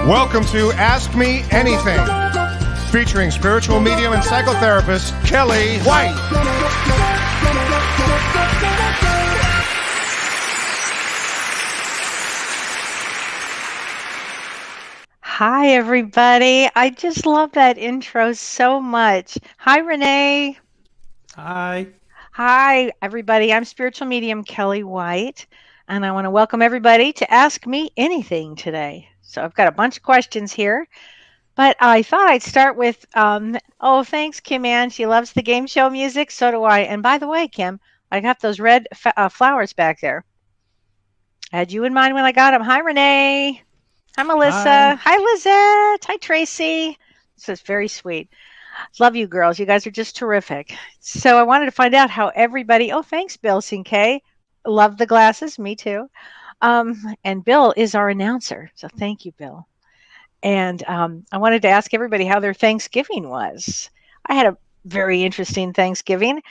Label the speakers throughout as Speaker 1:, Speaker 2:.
Speaker 1: Welcome to Ask Me Anything, featuring spiritual medium and psychotherapist Kellee White.
Speaker 2: Hi, everybody. I just love that intro so much. Hi, Renee.
Speaker 3: Hi.
Speaker 2: Hi, everybody. I'm Spiritual Medium Kellee White, and I want to welcome everybody to Ask Me Anything today. So I've got a bunch of questions here, but I thought I'd start with, thanks, Kim Ann. She loves the game show music. So do I. And by the way, Kim, I got those red flowers back there. I had you in mind when I got them. Hi, Renee. Hi, Melissa.
Speaker 3: Hi.
Speaker 2: Hi, Lizette. Hi, Tracy. This is very sweet. Love you, girls. You guys are just terrific. So I wanted to find out how everybody. Oh, thanks, Bill Sinkay. Love the glasses. Me too. And Bill is our announcer. So thank you, Bill. And I wanted to ask everybody how their Thanksgiving was. I had a very interesting Thanksgiving.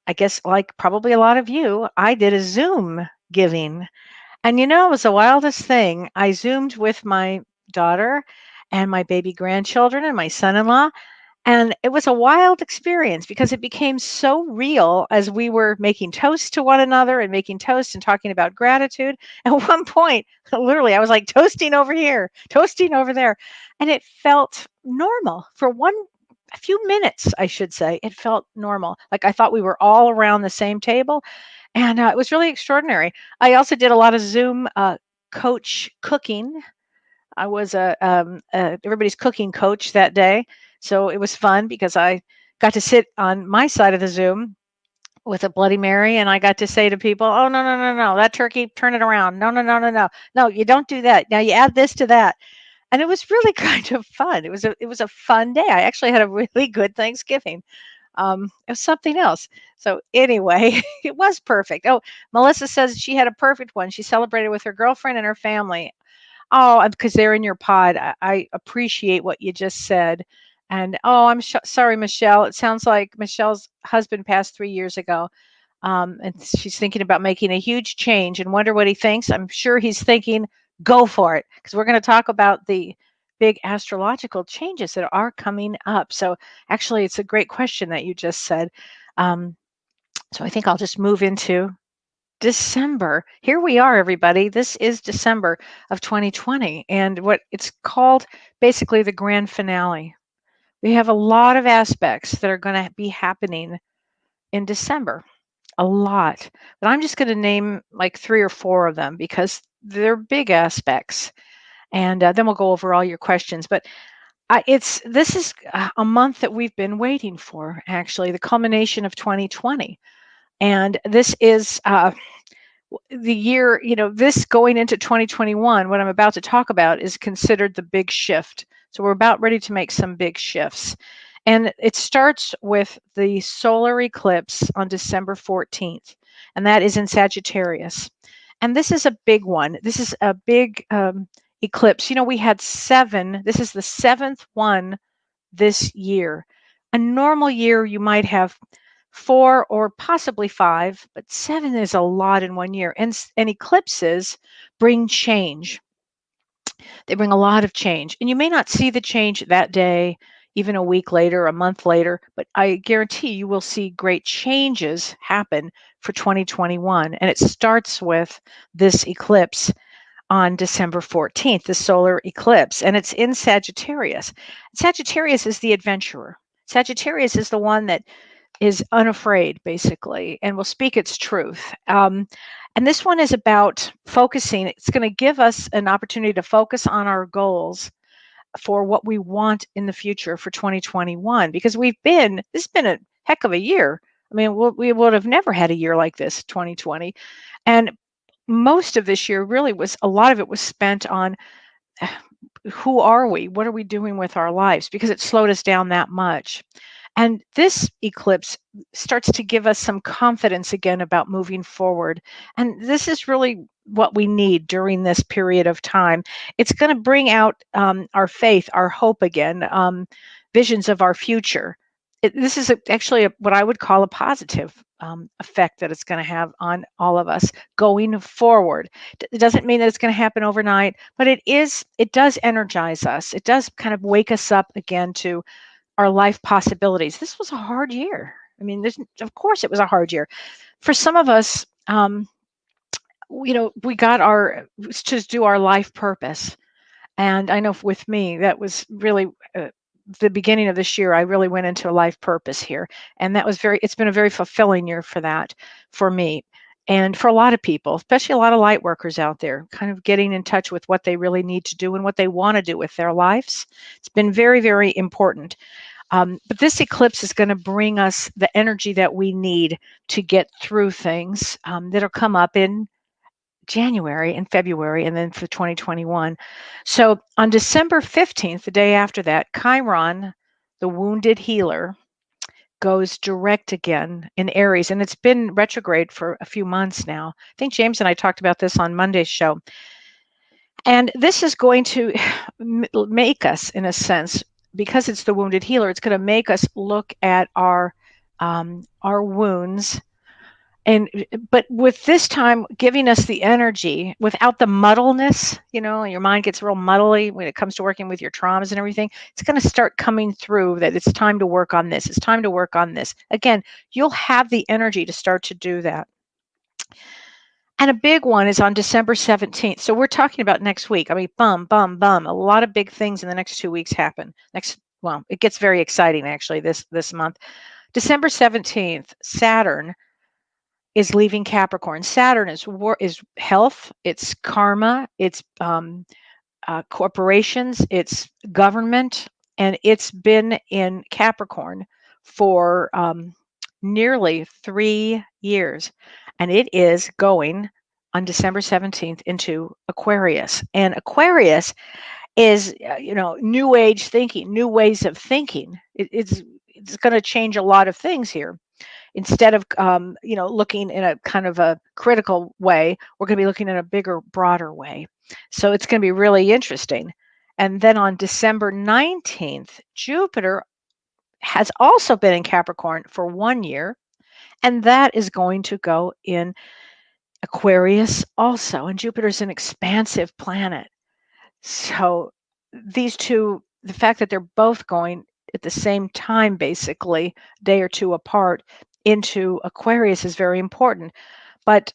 Speaker 2: I guess, like probably a lot of you, I did a Zoom giving. And it was the wildest thing. I Zoomed with my daughter and my baby grandchildren and my son in law. And it was a wild experience because it became so real as we were making toast to one another and making toast and talking about gratitude. At one point, literally, I was like toasting over here, toasting over there. And it felt normal for a few minutes, I should say. It felt normal. Like I thought we were all around the same table. And it was really extraordinary. I also did a lot of Zoom coach cooking. I was everybody's cooking coach that day. So it was fun because I got to sit on my side of the Zoom with a Bloody Mary, and I got to say to people, "Oh, no, no, no, no, that turkey, turn it around. No, no, no, no, no, no, you don't do that. Now you add this to that." And it was really kind of fun. It was a fun day. I actually had a really good Thanksgiving. It was something else. So anyway, it was perfect. Oh, Melissa says she had a perfect one. She celebrated with her girlfriend and her family. Oh, because they're in your pod. I appreciate what you just said. And I'm sorry, Michelle. It sounds like Michelle's husband passed 3 years ago. And she's thinking about making a huge change and wonder what he thinks. I'm sure he's thinking, go for it, because we're going to talk about the big astrological changes that are coming up. So actually, it's a great question that you just said. So I think I'll just move into December. Here we are, everybody. This is December of 2020, and what it's called basically the grand finale. We have a lot of aspects that are going to be happening in December, a lot. But I'm just going to name like 3 or 4 of them because they're big aspects, and then we'll go over all your questions. But this is a month that we've been waiting for, actually, the culmination of 2020, and this is the year, this going into 2021, what I'm about to talk about is considered the big shift. So we're about ready to make some big shifts. And it starts with the solar eclipse on December 14th, and that is in Sagittarius. And this is a big one. This is a big eclipse. We had 7. This is the 7th one this year. A normal year, you might have 4 or possibly 5, but 7 is a lot in one year. And eclipses bring change. They bring a lot of change. And you may not see the change that day, even a week later, a month later, but I guarantee you will see great changes happen for 2021. And it starts with this eclipse on December 14th, the solar eclipse, and it's in Sagittarius. Sagittarius is the adventurer. Sagittarius is the one that is unafraid, basically, and will speak its truth. And this one is about focusing. It's going to give us an opportunity to focus on our goals for what we want in the future for 2021, because this has been a heck of a year. I mean, we would have never had a year like this, 2020. And most of this year really a lot of it was spent on who are we? What are we doing with our lives? Because it slowed us down that much. And this eclipse starts to give us some confidence again about moving forward. And this is really what we need during this period of time. It's going to bring out our faith, our hope again, visions of our future. this is actually what I would call a positive effect that it's going to have on all of us going forward. It doesn't mean that it's going to happen overnight, but it does energize us. It does kind of wake us up again to our life possibilities. This was a hard year. I mean, of course, it was a hard year. For some of us, we got to do our life purpose. And I know with me, that was really the beginning of this year. I really went into a life purpose here. And it's been a very fulfilling year for that, for me. And for a lot of people, especially a lot of light workers out there, kind of getting in touch with what they really need to do and what they want to do with their lives. It's been very, very important. But this eclipse is going to bring us the energy that we need to get through things that'll come up in January and February, and then for 2021. So on December 15th, the day after that, Chiron, the wounded healer, goes direct again in Aries, and it's been retrograde for a few months now. I think James and I talked about this on Monday's show. And this is going to make us, in a sense, because it's the wounded healer, it's going to make us look at our wounds, but with this time giving us the energy without the muddleness. Your mind gets real muddly when it comes to working with your traumas and everything. It's going to start coming through that it's time to work on this. It's time to work on this. Again, you'll have the energy to start to do that. And a big one is on December 17th. So we're talking about next week. I mean, bum. A lot of big things in the next 2 weeks happen. It gets very exciting actually this month. December 17th, Saturn is leaving Capricorn. Saturn is health, it's karma, it's corporations, it's government, and it's been in Capricorn for nearly 3 years. And it is going on December 17th into Aquarius. And Aquarius is, new age thinking, new ways of thinking. It's going to change a lot of things here. Instead of, looking in a kind of a critical way, we're going to be looking in a bigger, broader way. So it's going to be really interesting. And then on December 19th, Jupiter has also been in Capricorn for 1 year. And that is going to go in Aquarius also. And Jupiter's an expansive planet. So these two, the fact that they're both going at the same time, basically, a day or two apart, into Aquarius is very important. But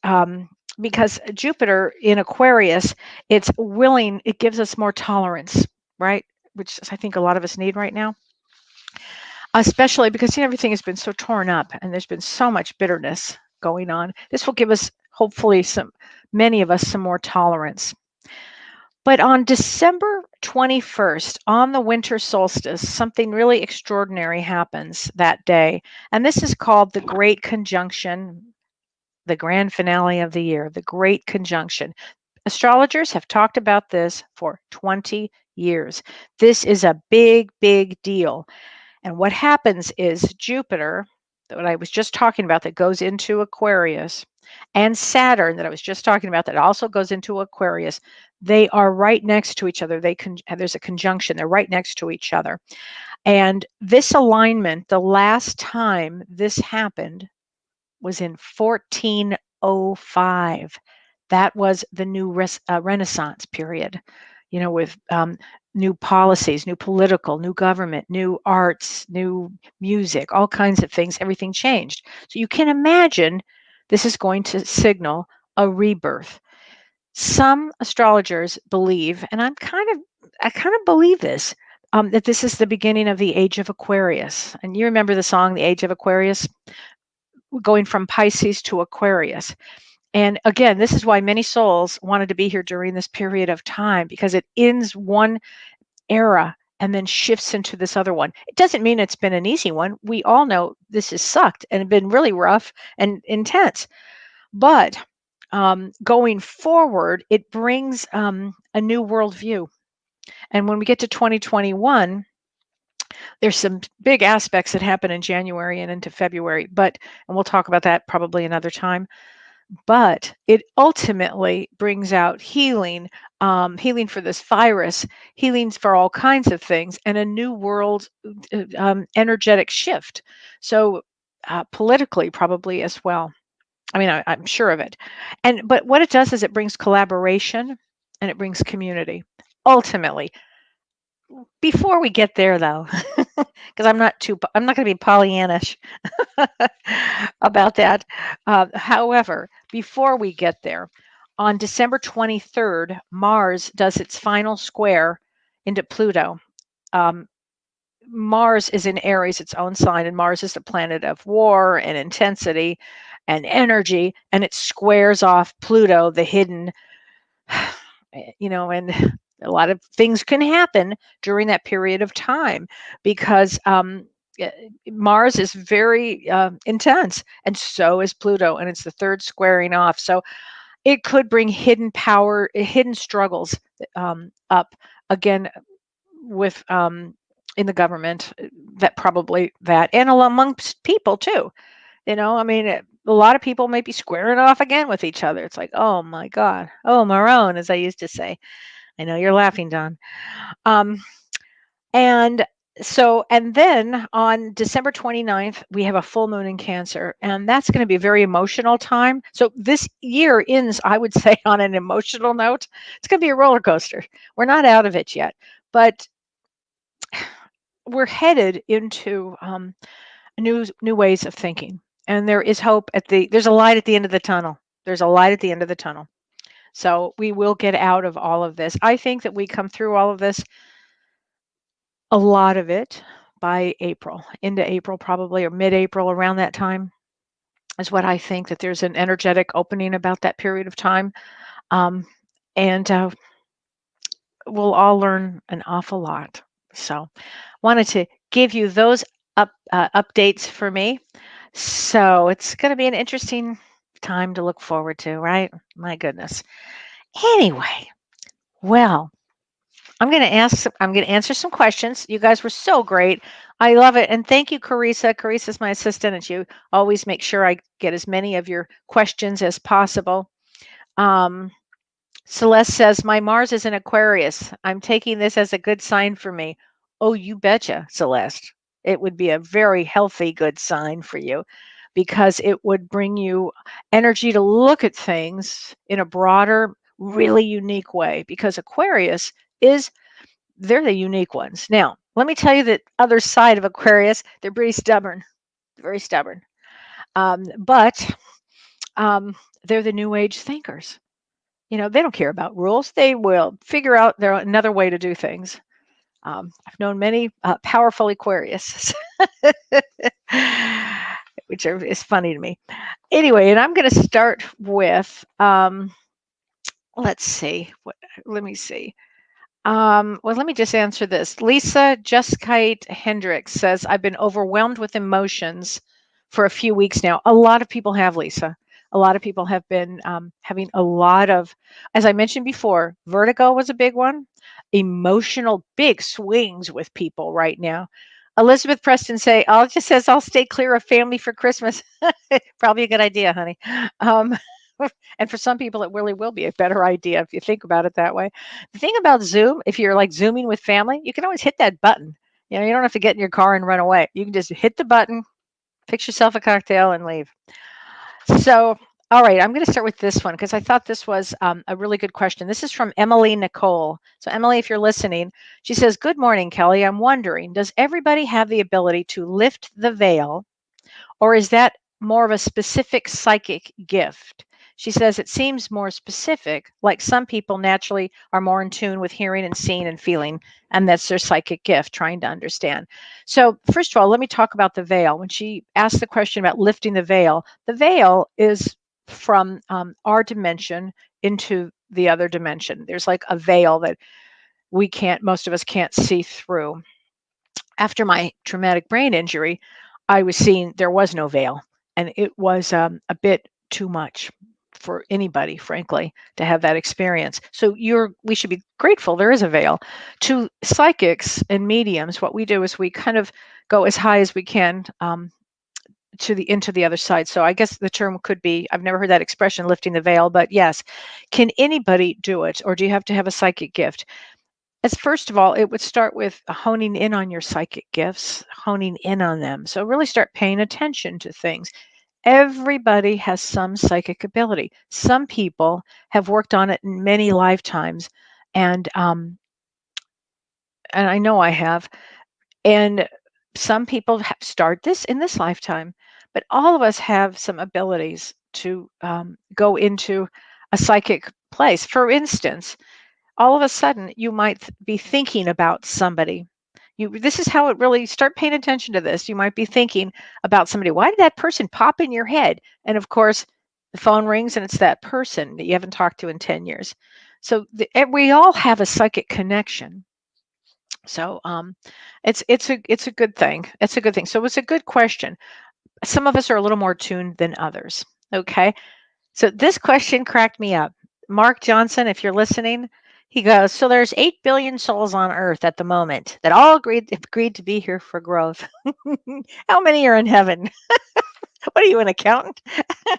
Speaker 2: because Jupiter in Aquarius, it gives us more tolerance, right? Which I think a lot of us need right now. Especially because everything has been so torn up and there's been so much bitterness going on. This will give us, hopefully, many of us, some more tolerance. But on December 21st, on the winter solstice, something really extraordinary happens that day. And this is called the Great Conjunction, the grand finale of the year, the Great Conjunction. Astrologers have talked about this for 20 years. This is a big, big deal. And what happens is Jupiter, that I was just talking about, that goes into Aquarius, and Saturn, that I was just talking about, that also goes into Aquarius, they are right next to each other. There's a conjunction. They're right next to each other. And this alignment, the last time this happened was in 1405. That was the new Renaissance period, with new policies, new political, new government, new arts, new music, all kinds of things. Everything changed. So you can imagine this is going to signal a rebirth. Some astrologers believe, and I kind of believe this, that this is the beginning of the age of Aquarius. And you remember the song, The Age of Aquarius, going from Pisces to Aquarius. And again, this is why many souls wanted to be here during this period of time, because it ends one era and then shifts into this other one. It doesn't mean it's been an easy one. We all know this has sucked and been really rough and intense. But going forward, it brings a new worldview. And when we get to 2021, there's some big aspects that happen in January and into February, and we'll talk about that probably another time. but it ultimately brings out healing, healing for this virus, healings for all kinds of things, and a new world energetic shift. So, politically, probably as well. I mean, I'm sure of it. But what it does is it brings collaboration and it brings community. Ultimately, before we get there, though, because I'm not going to be Pollyannish about that. However, before we get there, on December 23rd, Mars does its final square into Pluto. Um, Mars is in Aries, its own sign, and Mars is the planet of war and intensity and energy, and it squares off Pluto, the hidden, and a lot of things can happen during that period of time because Mars is very intense, and so is Pluto, and it's the third squaring off. So it could bring hidden power, hidden struggles up again with in the government, that and amongst people too. I mean, a lot of people might be squaring off again with each other. It's like, oh my God, oh Marone, as I used to say. I know you're laughing, Don. Um, and and then on December 29th, we have a full moon in Cancer, and that's going to be a very emotional time. So this year ends, I would say, on an emotional note. It's going to be a roller coaster. We're not out of it yet, but we're headed into new ways of thinking, and there is hope there's a light at the end of the tunnel. There's a light at the end of the tunnel. So we will get out of all of this. I think that we come through all of this, a lot of it, by April, into April probably, or mid-April, around that time is what I think, that there's an energetic opening about that period of time. And we'll all learn an awful lot. So wanted to give you those updates for me. So it's going to be an interesting time to look forward to, right? My goodness. Anyway, well, I'm going to answer some questions. You guys were so great. I love it. And thank you, Carissa. Carissa's my assistant, and you always make sure I get as many of your questions as possible. Celeste says, my Mars is in Aquarius. I'm taking this as a good sign for me. Oh, you betcha, Celeste. It would be a very healthy, good sign for you, because it would bring you energy to look at things in a broader, really unique way, because Aquarius they're the unique ones. Now, let me tell you the other side of Aquarius. They're pretty stubborn, very stubborn. But they're the new age thinkers. They don't care about rules. They will figure out another way to do things. I've known many powerful Aquarius, which is funny to me. Anyway, and I'm going to start with, let's see. Let me see. Well, let me just answer this. Lisa Juskite Hendricks says, I've been overwhelmed with emotions for a few weeks now. A lot of people have, Lisa. A lot of people have been having a lot of, as I mentioned before, vertigo was a big one, emotional big swings with people right now. Elizabeth Preston just says, I'll stay clear of family for Christmas. Probably a good idea, honey. And for some people, it really will be a better idea if you think about it that way. The thing about Zoom, if you're like Zooming with family, you can always hit that button. You don't have to get in your car and run away. You can just hit the button, fix yourself a cocktail, and leave. So, all right, I'm going to start with this one because I thought this was a really good question. This is from Emily Nicole. So, Emily, if you're listening, she says, good morning, Kelly. I'm wondering, does everybody have the ability to lift the veil, or is that more of a specific psychic gift? She says it seems more specific, like some people naturally are more in tune with hearing and seeing and feeling, and that's their psychic gift, trying to understand. So, first of all, let me talk about the veil. When she asked the question about lifting the veil is from our dimension into the other dimension. There's like a veil that most of us can't see through. After my traumatic brain injury, I was seeing there was no veil, and it was a bit too much for anybody, frankly, to have that experience. So we should be grateful there is a veil. To psychics and mediums, what we do is we kind of go as high as we can into the other side. So I guess the term could be, I've never heard that expression, lifting the veil, but yes. Can anybody do it, or do you have to have a psychic gift? As first of all, it would start with honing in on your psychic gifts, honing in on them. So really start paying attention to things. Everybody has some psychic ability. Some people have worked on it in many lifetimes, and I know I have. And some people start this in this lifetime, but all of us have some abilities to go into a psychic place. For instance, all of a sudden you might be thinking about somebody. This is how it really, start paying attention to this. You might be thinking about somebody. Why did that person pop in your head? And of course, the phone rings and it's that person that you haven't talked to in 10 years. So we all have a psychic connection. So it's a good thing. It's a good thing. So it's a good question. Some of us are a little more tuned than others. Okay. So this question cracked me up. Mark Johnson, if you're listening, he goes, so there's 8 billion souls on earth at the moment that all agreed to be here for growth. How many are in heaven? What are you, an accountant?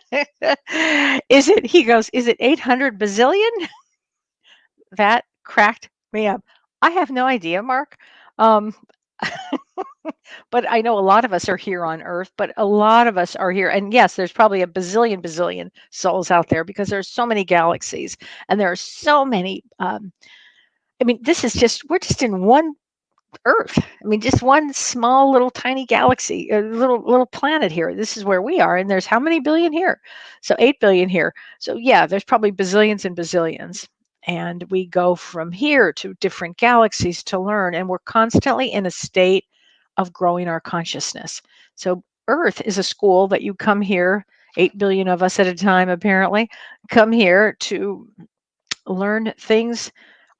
Speaker 2: He goes, is it 800 bazillion? That cracked me up. I have no idea, Mark. Um, but I know a lot of us are here on Earth, but a lot of us are here. And yes, there's probably a bazillion souls out there because there's so many galaxies and there are so many. I mean, we're just in one Earth. I mean, just one small little tiny galaxy, a little planet here. This is where we are. And there's how many billion here? So 8 billion here. So yeah, there's probably bazillions and bazillions. And we go from here to different galaxies to learn. And we're constantly in a state of growing our consciousness. So Earth is a school that you come here, 8 billion of us at a time, apparently, come here to learn things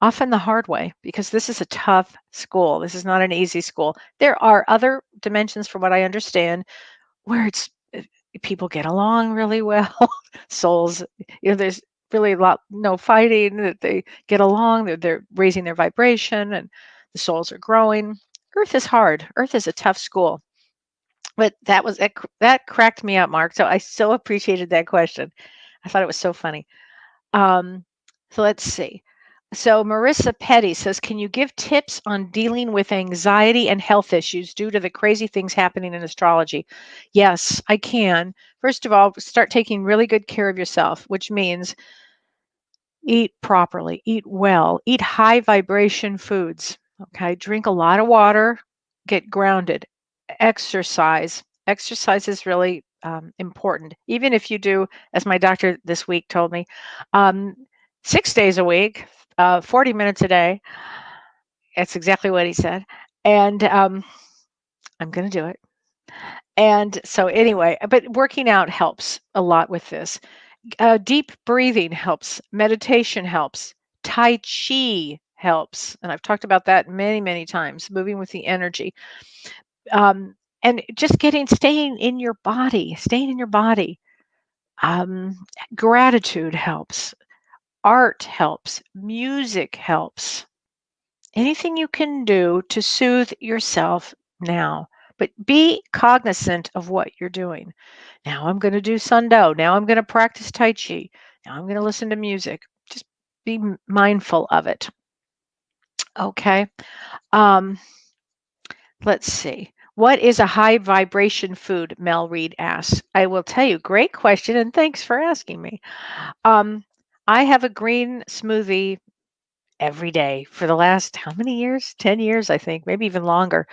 Speaker 2: often the hard way because this is a tough school. This is not an easy school. There are other dimensions, from what I understand, where people get along really well. Souls, there's really no fighting, that they get along, they're raising their vibration and the souls are growing. Earth is hard. Earth is a tough school. But that cracked me up, Mark. So I so appreciated that question. I thought it was so funny. So let's see. So Marissa Petty says, can you give tips on dealing with anxiety and health issues due to the crazy things happening in astrology? Yes, I can. First of all, start taking really good care of yourself, which means eat properly, eat well, eat high vibration foods. Okay, drink a lot of water, get grounded, exercise. Exercise is really important. Even if you do, as my doctor this week told me, 6 days a week, 40 minutes a day. That's exactly what he said. And I'm going to do it. And so, anyway, but working out helps a lot with this. Deep breathing helps. Meditation helps. Tai Chi helps. And I've talked about that many times, moving with the energy. And just staying in your body, Gratitude helps. Art helps. Music helps. Anything you can do to soothe yourself now, but be cognizant of what you're doing. Now I'm going to do Sundao. Now I'm going to practice Tai Chi. Now I'm going to listen to music. Just be mindful of it. Okay. Let's see. What is a high vibration food? Mel Reed asks. I will tell you, great question, and thanks for asking me. I have a green smoothie every day for the last how many years? 10 years, I think, maybe even longer.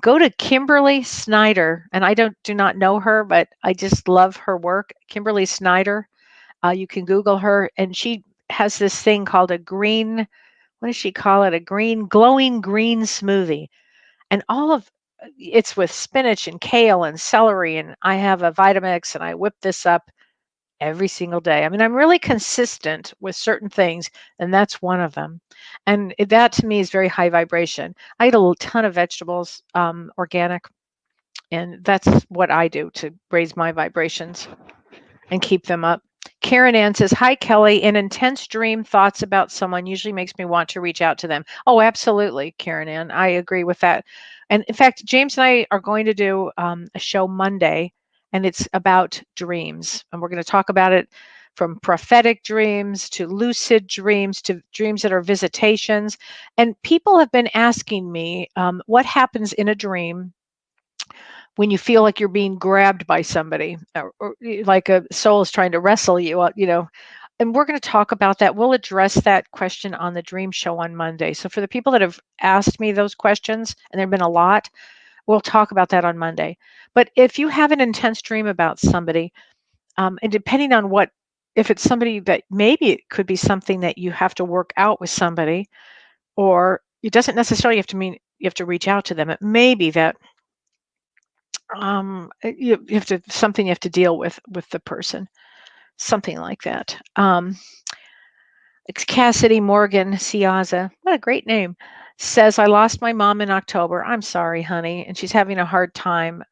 Speaker 2: Go to Kimberly Snyder, and I do not know her, but I just love her work. Kimberly Snyder, you can Google her, and she has this thing called a green, what does she call it? A glowing green smoothie. And it's with spinach and kale and celery, and I have a Vitamix, and I whip this up every single day. I mean, I'm really consistent with certain things, and that's one of them. And that to me is very high vibration. I eat a ton of vegetables, organic, and that's what I do to raise my vibrations and keep them up. Karen Ann says, "Hi, Kelly. An intense dream thoughts about someone usually makes me want to reach out to them." Oh, absolutely, Karen Ann. I agree with that. And in fact, James and I are going to do a show Monday, and it's about dreams. And we're going to talk about it from prophetic dreams to lucid dreams to dreams that are visitations. And people have been asking me what happens in a dream when you feel like you're being grabbed by somebody, or like a soul is trying to wrestle you, and we're going to talk about that. We'll address that question on the dream show on Monday. So for the people that have asked me those questions, and there have been a lot, we'll talk about that on Monday. But if you have an intense dream about somebody, and depending on if it's somebody that maybe it could be something that you have to work out with somebody, or it doesn't necessarily have to mean you have to reach out to them. It may be that you have to something you have to deal with the person, something like that. It's Cassidy Morgan Ciaza, what a great name, says, "I lost my mom in October. I'm sorry, honey, and she's having a hard time."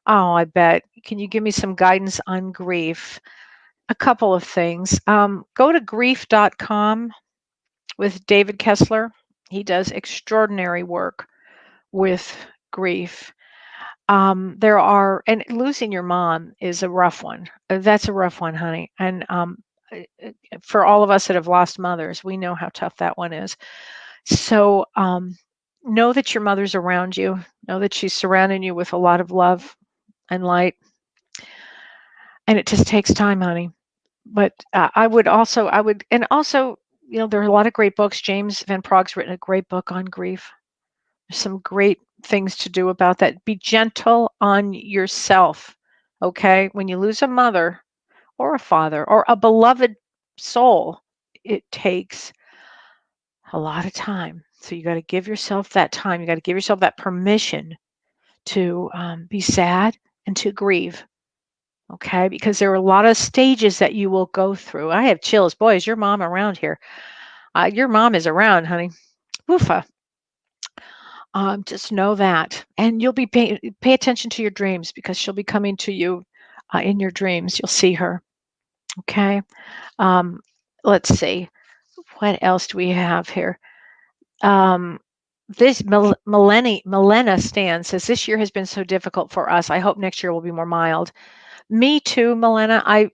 Speaker 2: Oh, I bet. Can you give me some guidance on grief? A couple of things. Go to grief.com with David Kessler. He does extraordinary work with grief. And losing your mom is a rough one. That's a rough one, honey. And for all of us that have lost mothers, we know how tough that one is. So know that your mother's around you. Know that she's surrounding you with a lot of love and light. And it just takes time, honey. But and also, there are a lot of great books. James Van Prague's written a great book on grief. There's some great things to do about that. Be gentle on yourself, okay? When you lose a mother or a father or a beloved soul, it takes a lot of time. So you got to give yourself that time. You got to give yourself that permission to be sad and to grieve, okay? Because there are a lot of stages that you will go through. I have chills. Boy, is your mom around here? Your mom is around, honey. Woofa. Just know that, and you'll be pay attention to your dreams, because she'll be coming to you in your dreams. You'll see her. Okay. Um, let's see. What else do we have here? This Milena Stan says, "This year has been so difficult for us. I hope next year will be more mild." Me too, Milena. I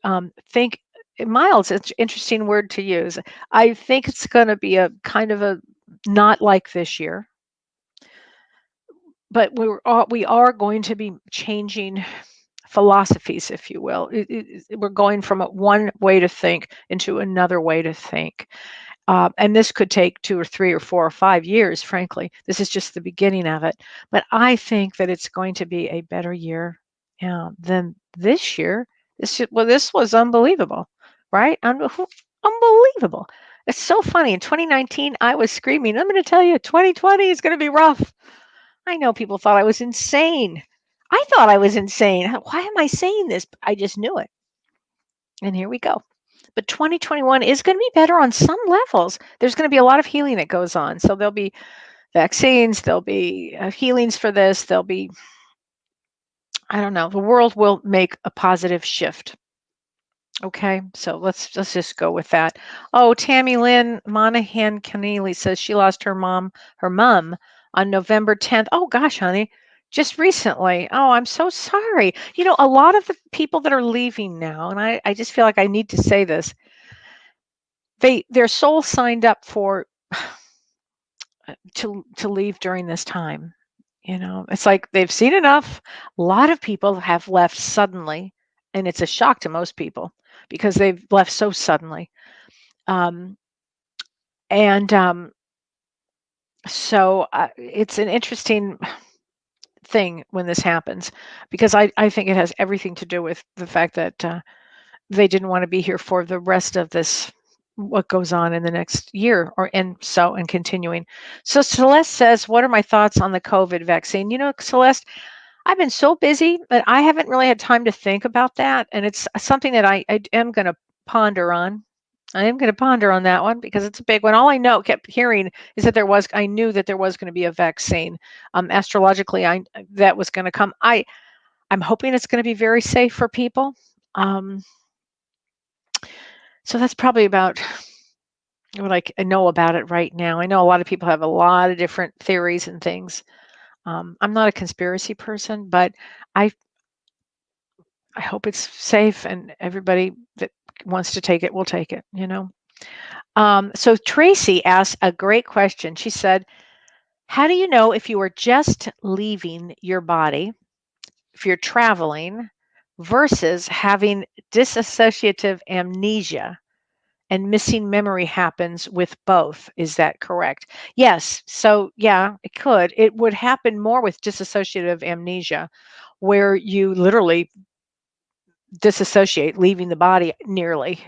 Speaker 2: think mild's an interesting word to use. I think it's going to be a kind of a not like this year, but we are going to be changing philosophies, if you will. We're going from one way to think into another way to think. And this could take 2 or 3 or 4 or 5 years, frankly. This is just the beginning of it. But I think that it's going to be a better year than this year. This was unbelievable, right? Unbelievable. It's so funny. In 2019, I was screaming, "I'm going to tell you, 2020 is going to be rough." I know people thought I was insane. I thought I was insane. Why am I saying this? I just knew it. And here we go. But 2021 is going to be better on some levels. There's going to be a lot of healing that goes on. So there'll be vaccines, there'll be healings for this, there'll be, I don't know, the world will make a positive shift. Okay, so let's just go with that. Oh, Tammy Lynn Monahan Keneally says she lost her mom on November 10th. Oh gosh, honey, just recently. Oh, I'm so sorry. A lot of the people that are leaving now, and I just feel like I need to say this, their soul signed up for to leave during this time. It's like they've seen enough. A lot of people have left suddenly, and it's a shock to most people because they've left so suddenly. So it's an interesting thing when this happens, because I think it has everything to do with the fact that they didn't want to be here for the rest of this, what goes on in the next year, and continuing. So Celeste says, "What are my thoughts on the COVID vaccine?" Celeste, I've been so busy that I haven't really had time to think about that, and it's something that I am going to ponder on. I am going to ponder on that one because it's a big one. All I kept hearing is that I knew that there was going to be a vaccine. Astrologically, that was going to come. I'm hoping it's going to be very safe for people. So that's probably about what I know about it right now. I know a lot of people have a lot of different theories and things. I'm not a conspiracy person, but I I hope it's safe and everybody that wants to take it will take it, you know. So Tracy asked a great question. She said, how do you know if you are just leaving your body, if you're traveling, versus having dissociative amnesia and missing memory happens with both? Is that correct? Yes. So, yeah, it could. It would happen more with dissociative amnesia, where you literally disassociate, leaving the body nearly.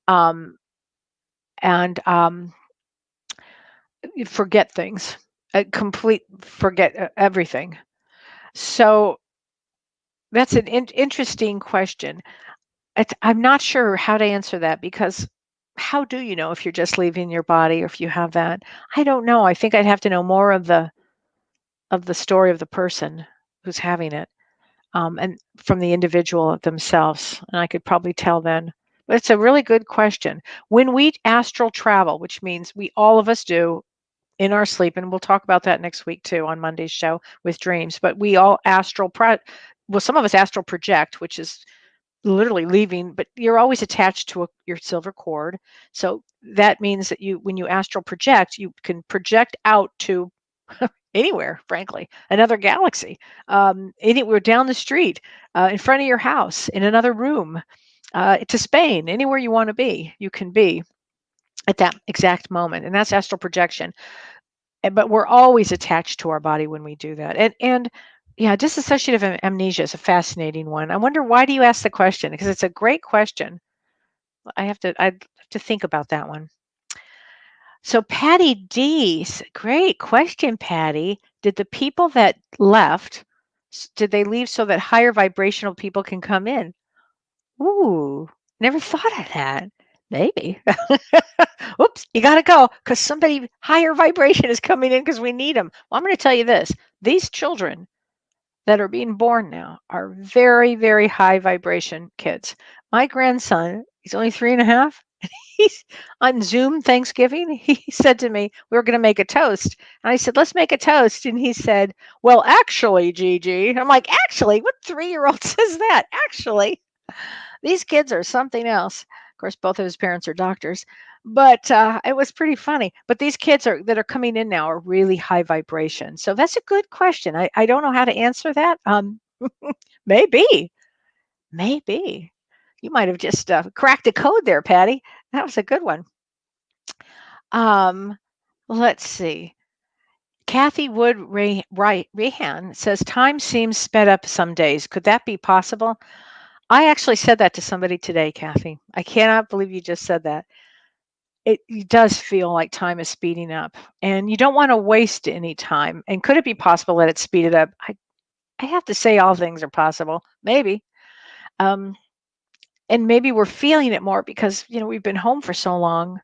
Speaker 2: Um, and you forget things, complete forget everything. So that's an interesting question. I'm not sure how to answer that because how do you know if you're just leaving your body or if you have that? I don't know. I think I'd have to know more of the story of the person who's having it, and from the individual themselves, and I could probably tell then. But it's a really good question. When we astral travel, which means we all of us do in our sleep, and we'll talk about that next week too on Monday's show with dreams. But we all well, some of us astral project, which is literally leaving, but you're always attached to your silver cord. So that means that when you astral project, you can project out to anywhere, frankly, another galaxy, anywhere down the street, in front of your house, in another room, to Spain, anywhere you want to be, you can be at that exact moment. And that's astral projection. But we're always attached to our body when we do that. And yeah, dissociative amnesia is a fascinating one. I wonder, why do you ask the question? Because it's a great question. I'd have to think about that one. So Patty D, great question, Patty. Did the people that left, did they leave so that higher vibrational people can come in? Ooh, never thought of that. Maybe. Oops, you got to go because somebody higher vibration is coming in because we need them. Well, I'm going to tell you this. These children that are being born now are very, very high vibration kids. My grandson, he's only 3.5. He's on Zoom Thanksgiving. He said to me, we were going to make a toast. And I said, let's make a toast. And he said, well, actually, Gigi. I'm like, actually? What 3-year-old says that? Actually. These kids are something else. Of course, both of his parents are doctors, but it was pretty funny. But these kids that are coming in now are really high vibration. So that's a good question. I don't know how to answer that. Maybe, maybe. You might have just cracked a code there, Patty. That was a good one. Um, let's see. Kathy Wood Rehan says time seems sped up some days. Could that be possible? I actually said that to somebody today, Kathy. I cannot believe you just said that. It does feel like time is speeding up, and you don't want to waste any time. And could it be possible that it speeded up? I have to say all things are possible. Maybe. Um, and maybe we're feeling it more because, we've been home for so long.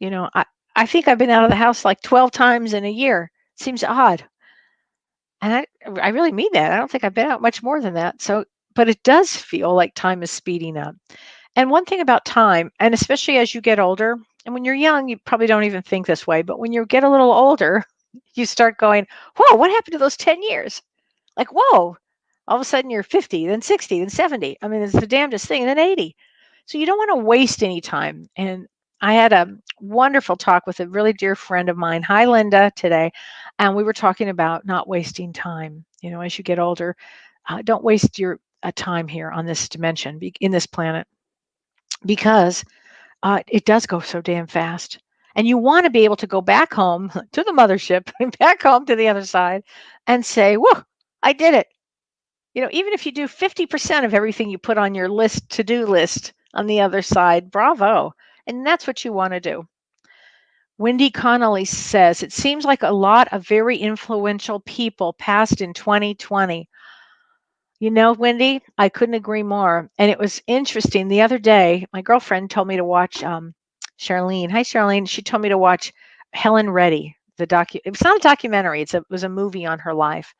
Speaker 2: I think I've been out of the house like 12 times in a year. Seems odd. And I really mean that. I don't think I've been out much more than that. So, but it does feel like time is speeding up. And one thing about time, and especially as you get older, and when you're young, you probably don't even think this way, but when you get a little older, you start going, whoa, what happened to those 10 years? Like, whoa, all of a sudden you're 50, then 60, then 70. I mean, it's the damnedest thing, and then 80. So you don't want to waste any time. And I had a wonderful talk with a really dear friend of mine. Hi, Linda, today. And we were talking about not wasting time. As you get older, don't waste your time here on this dimension, in this planet, because it does go so damn fast. And you want to be able to go back home to the mothership and back home to the other side and say, whoa, I did it. Even if you do 50% of everything you put on your to-do list on the other side, bravo. And that's what you want to do. Wendy Connolly says, it seems like a lot of very influential people passed in 2020. Wendy, I couldn't agree more. And it was interesting. The other day, my girlfriend told me to watch Charlene. Hi, Charlene. She told me to watch Helen Reddy, it was not a documentary. It was a movie on her life.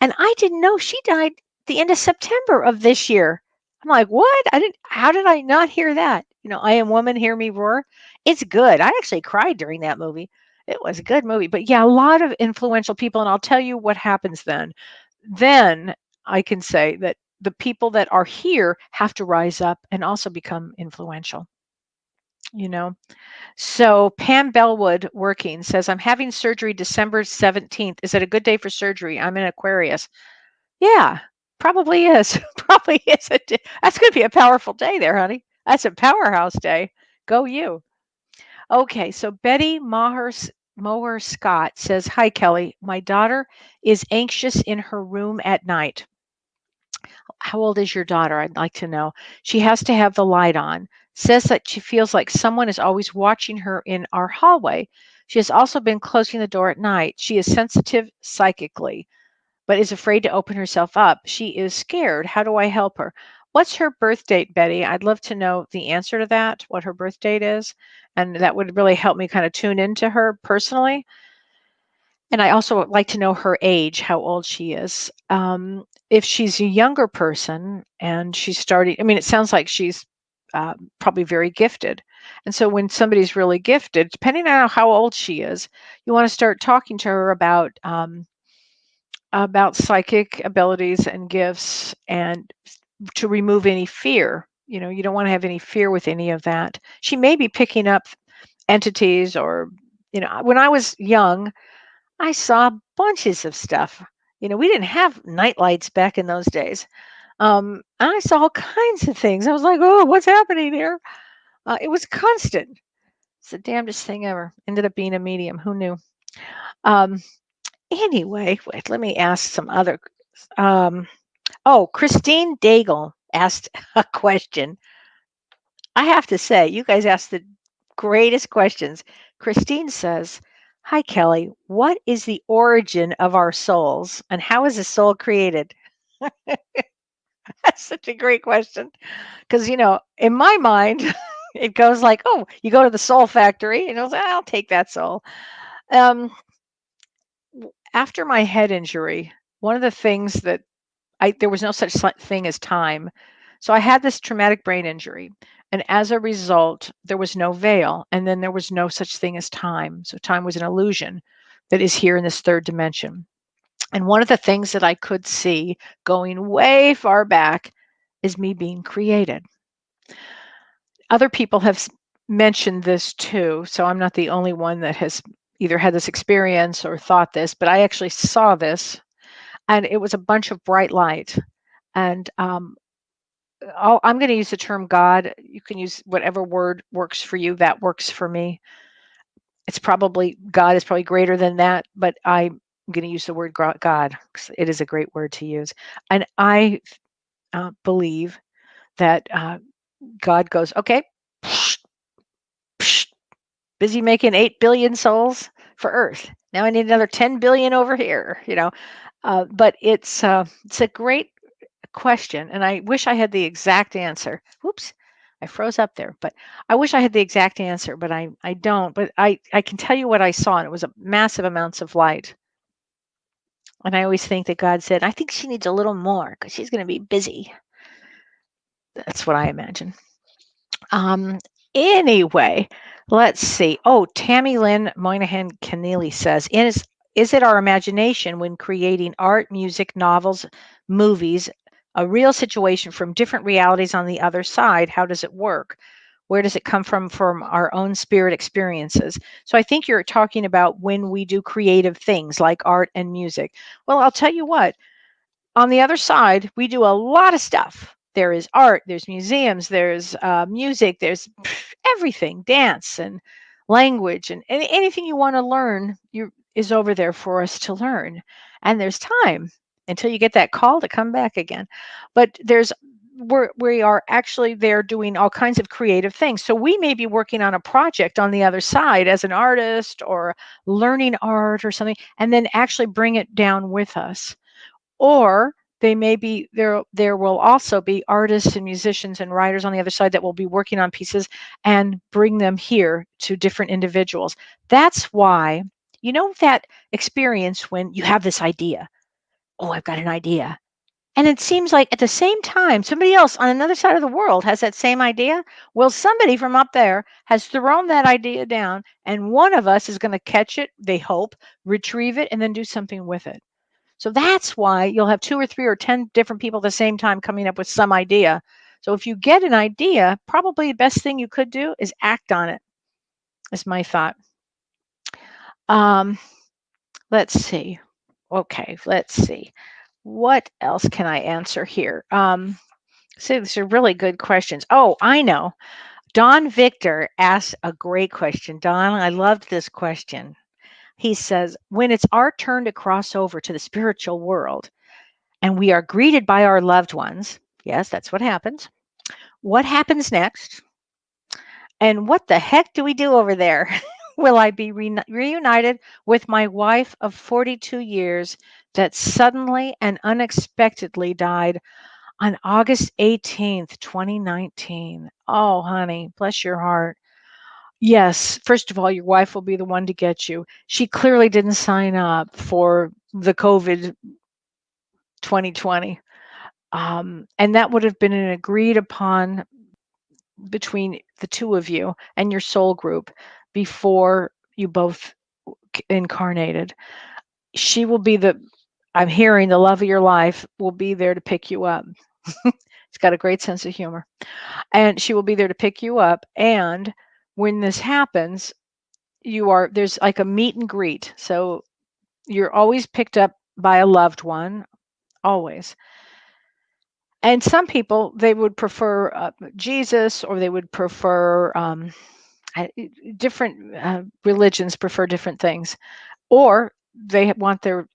Speaker 2: And I didn't know she died the end of September of this year. I'm like, what? How did I not hear that? I Am Woman, Hear Me Roar. It's good. I actually cried during that movie. It was a good movie. But yeah, a lot of influential people. And I'll tell you what happens then. Then I can say that the people that are here have to rise up and also become influential. You know, so Pam Bellwood working says, I'm having surgery December 17th. Is it a good day for surgery? I'm in Aquarius. Yeah, probably is. Probably is. That's going to be a powerful day there, honey. That's a powerhouse day. Go you. Okay, so Betty Mower Scott says, Hi, Kelly. My daughter is anxious in her room at night. How old is your daughter? I'd like to know. She has to have the light on. Says that she feels like someone is always watching her in our hallway. She has also been closing the door at night. She is sensitive psychically, but is afraid to open herself up. She is scared. How do I help her? What's her birth date, Betty? I'd love to know the answer to that, what her birth date is. And that would really help me kind of tune into her personally. And I also would like to know her age, how old she is. If she's a younger person and she's starting, I mean, it sounds like she's probably very gifted. And so when somebody's really gifted, depending on how old she is, you want to start talking to her about psychic abilities and gifts and to remove any fear. You don't want to have any fear with any of that. She may be picking up entities or, when I was young, I saw bunches of stuff. We didn't have night lights back in those days. I saw all kinds of things. I was like, oh, what's happening here? It was constant. It's the damnedest thing ever. Ended up being a medium. Who knew? Um, anyway, wait, let me ask some other. Um, Christine Daigle asked a question. I have to say, you guys asked the greatest questions. Christine says, Hi, Kelly. What is the origin of our souls and how is a soul created? That's such a great question. Because, in my mind, it goes like, oh, you go to the soul factory and I'll take that soul. After my head injury, one of the things that there was no such thing as time. So I had this traumatic brain injury. And as a result, there was no veil. And then there was no such thing as time. So time was an illusion that is here in this third dimension. And one of the things that I could see going way far back is me being created. Other people have mentioned this too. So I'm not the only one that has either had this experience or thought this, but I actually saw this. And it was a bunch of bright light. And I'm going to use the term God. You can use whatever word works for you. That works for me. It's probably, God is probably greater than that, but I'm going to use the word God because it is a great word to use. And I believe that God goes, okay, busy making 8 billion souls for Earth. Now I need another 10 billion over here, but it's a great question, and I wish I had the exact answer. Whoops, I froze up there, but I wish I had the exact answer, but I don't. But I can tell you what I saw, and it was a massive amounts of light. And I always think that God said, I think she needs a little more because she's going to be busy. That's what I imagine. Anyway, let's see. Oh, Tammy Lynn Moynihan Keneally says, is it our imagination when creating art, music, novels, movies, a real situation from different realities on the other side? How does it work? Where does it come from our own spirit experiences? So I think you're talking about when we do creative things like art and music. Well, I'll tell you what, on the other side, we do a lot of stuff. There is art, there's museums, there's music, there's everything, dance and language, and anything you want to learn is over there for us to learn. And there's time until you get that call to come back again. But we are actually there doing all kinds of creative things. So we may be working on a project on the other side as an artist or learning art or something, and then actually bring it down with us. Or they may be there will also be artists and musicians and writers on the other side that will be working on pieces and bring them here to different individuals. That's why, that experience when you have this idea. Oh, I've got an idea. And it seems like at the same time, somebody else on another side of the world has that same idea. Well, somebody from up there has thrown that idea down, and one of us is going to catch it, they hope, retrieve it, and then do something with it. So that's why you'll have 2 or 3 or 10 different people at the same time coming up with some idea. So if you get an idea, probably the best thing you could do is act on it, is my thought. Um, let's see. Okay, let's see. What else can I answer here? So these are really good questions. Oh, I know. Don Victor asked a great question. Don, I loved this question. He says, when it's our turn to cross over to the spiritual world and we are greeted by our loved ones, yes, that's what happens. What happens next? And what the heck do we do over there? Will I be reunited with my wife of 42 years that suddenly and unexpectedly died on August 18th, 2019? Oh, honey, bless your heart. Yes, first of all, your wife will be the one to get you. She clearly didn't sign up for the COVID 2020. And that would have been an agreed upon between the two of you and your soul group before you both incarnated. She will be I'm hearing the love of your life will be there to pick you up. It's got a great sense of humor. And she will be there to pick you up. And when this happens, there's like a meet and greet. So you're always picked up by a loved one, always. And some people, they would prefer Jesus, or they would prefer different religions prefer different things, or they want their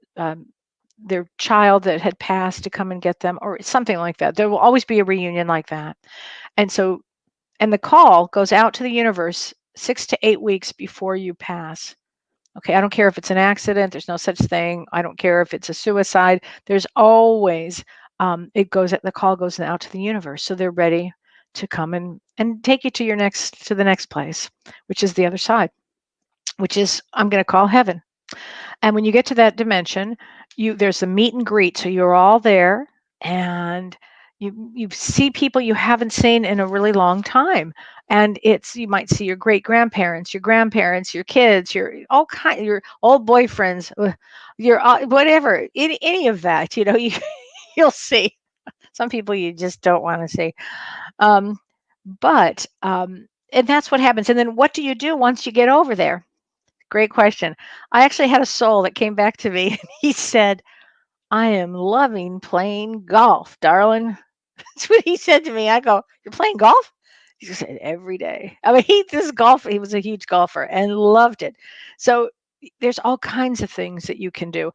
Speaker 2: child that had passed to come and get them, or something like that. There will always be a reunion like that. And so, and the call goes out to the universe 6 to 8 weeks before you pass. Okay, I don't care if it's an accident, there's no such thing. I don't care if it's a suicide. There's always the call goes out to the universe, so they're ready to come and take you to the next place, which is the other side, which is I'm going to call heaven. And when you get to that dimension, there's a meet and greet, so you're all there, and you see people you haven't seen in a really long time, and you might see your great grandparents, your kids, your old boyfriends, your whatever, any of that, you'll see. Some people you just don't want to see, but and that's what happens. And then what do you do once you get over there? Great question. I actually had a soul that came back to me and he said, I am loving playing golf, darling. That's what he said to me. I go, you're playing golf? He said, every day. I mean, he was a huge golfer and loved it. So there's all kinds of things that you can do.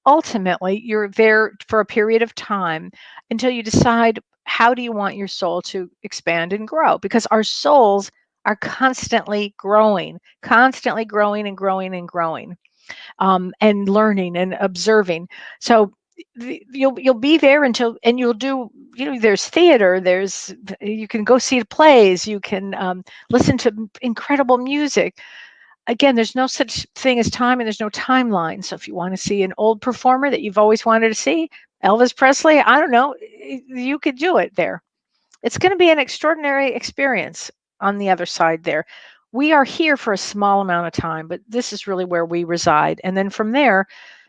Speaker 2: Ultimately, you're there for a period of time until you decide how do you want your soul to expand and grow, because our souls are constantly growing and growing and growing, and learning and observing. So you'll be there and you'll do, there's theater, you can go see plays, you can listen to incredible music. Again, there's no such thing as time and there's no timeline. So if you want to see an old performer that you've always wanted to see, Elvis Presley, I don't know, you could do it there. It's going to be an extraordinary experience on the other side there. We are here for a small amount of time, but this is really where we reside. And then from there,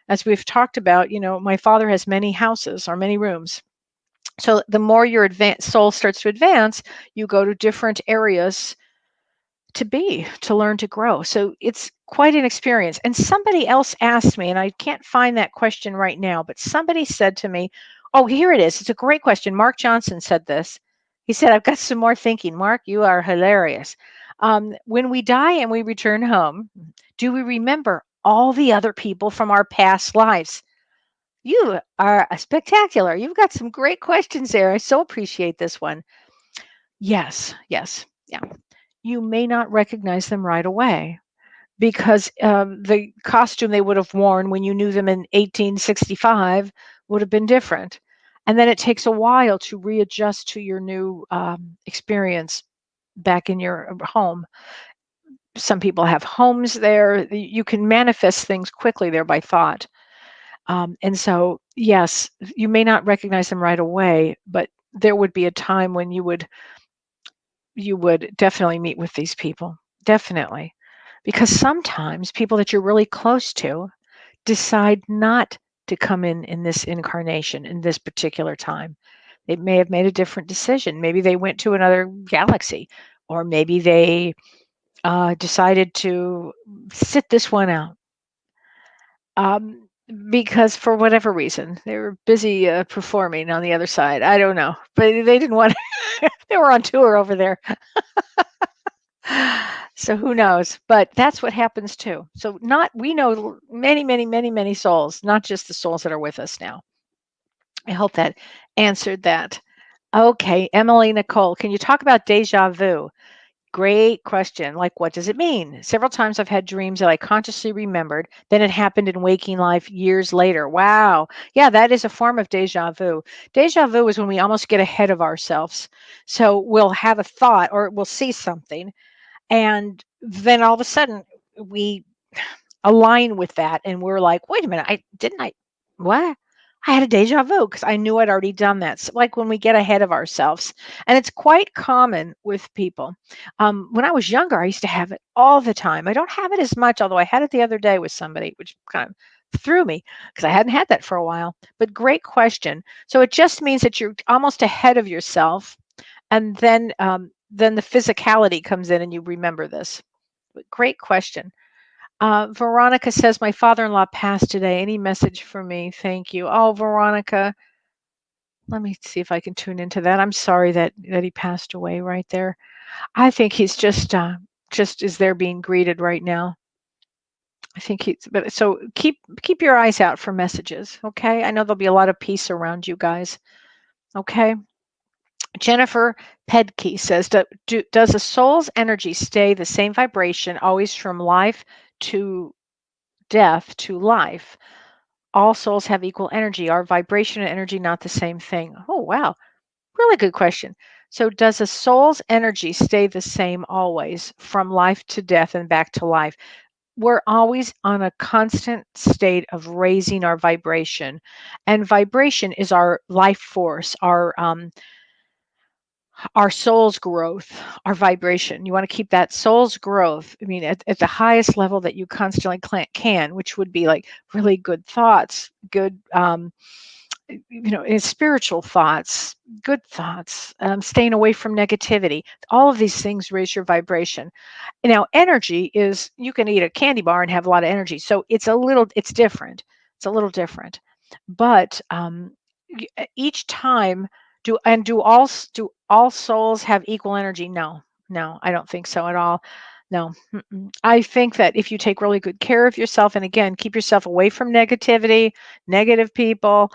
Speaker 2: as we've talked about, my father has many houses or many rooms. So the more your soul starts to advance, you go to different areas to learn to grow. So it's quite an experience. And somebody else asked me, and I can't find that question right now, but somebody said to me, oh, here it is. It's a great question. Mark Johnson said this. He said, I've got some more thinking. Mark, you are hilarious. When we die and we return home, do we remember all the other people from our past lives? You are spectacular. You've got some great questions there. I so appreciate this one. Yes, yes, yeah. You may not recognize them right away because the costume they would have worn when you knew them in 1865 would have been different. And then it takes a while to readjust to your new experience back in your home. Some people have homes there. You can manifest things quickly there by thought. And so, yes, you may not recognize them right away, but there would be a time when you would definitely meet with these people. Definitely. Because sometimes people that you're really close to decide not to come in this incarnation in this particular time. They may have made a different decision. Maybe they went to another galaxy, or maybe they decided to sit this one out. Um, because for whatever reason, they were busy performing on the other side. I don't know, but they didn't want. They were on tour over there, so who knows? But that's what happens too. So not we know many, many, many, many souls, not just the souls that are with us now. I hope that answered that. Okay, Emily Nicole, can you talk about deja vu? Great question. Like, what does it mean? Several times I've had dreams that I consciously remembered, then it happened in waking life years later. Wow. Yeah, that is a form of deja vu. Deja vu is when we almost get ahead of ourselves. So we'll have a thought or we'll see something, and then all of a sudden we align with that and we're like, wait a minute, what? I had a deja vu because I knew I'd already done that. So like when we get ahead of ourselves, and it's quite common with people. When I was younger, I used to have it all the time. I don't have it as much, although I had it the other day with somebody, which kind of threw me because I hadn't had that for a while. But great question. So it just means that you're almost ahead of yourself, and then the physicality comes in and you remember this. But great question. Veronica says, my father-in-law passed today. Any message for me? Thank you. Oh, Veronica, let me see if I can tune into that. I'm sorry that he passed away right there. I think he's just is there being greeted right now. I think but so keep your eyes out for messages, okay? I know there'll be a lot of peace around you guys, okay? Jennifer Pedke says, does a soul's energy stay the same vibration always from life to death to life? All souls have equal energy. Are vibration and energy not the same thing? Oh, wow. Really good question. So, does a soul's energy stay the same always from life to death and back to life? We're always on a constant state of raising our vibration. And vibration is our life force, our soul's growth, our vibration. You want to keep that soul's growth, I mean, at the highest level that you constantly can, which would be like really good thoughts, good, spiritual thoughts, good thoughts, staying away from negativity. All of these things raise your vibration. Now, energy is, you can eat a candy bar and have a lot of energy. So it's different. It's a little different. But each time, do all souls have equal energy? No, no, I don't think so at all. No, I think that if you take really good care of yourself, and again, keep yourself away from negativity, negative people,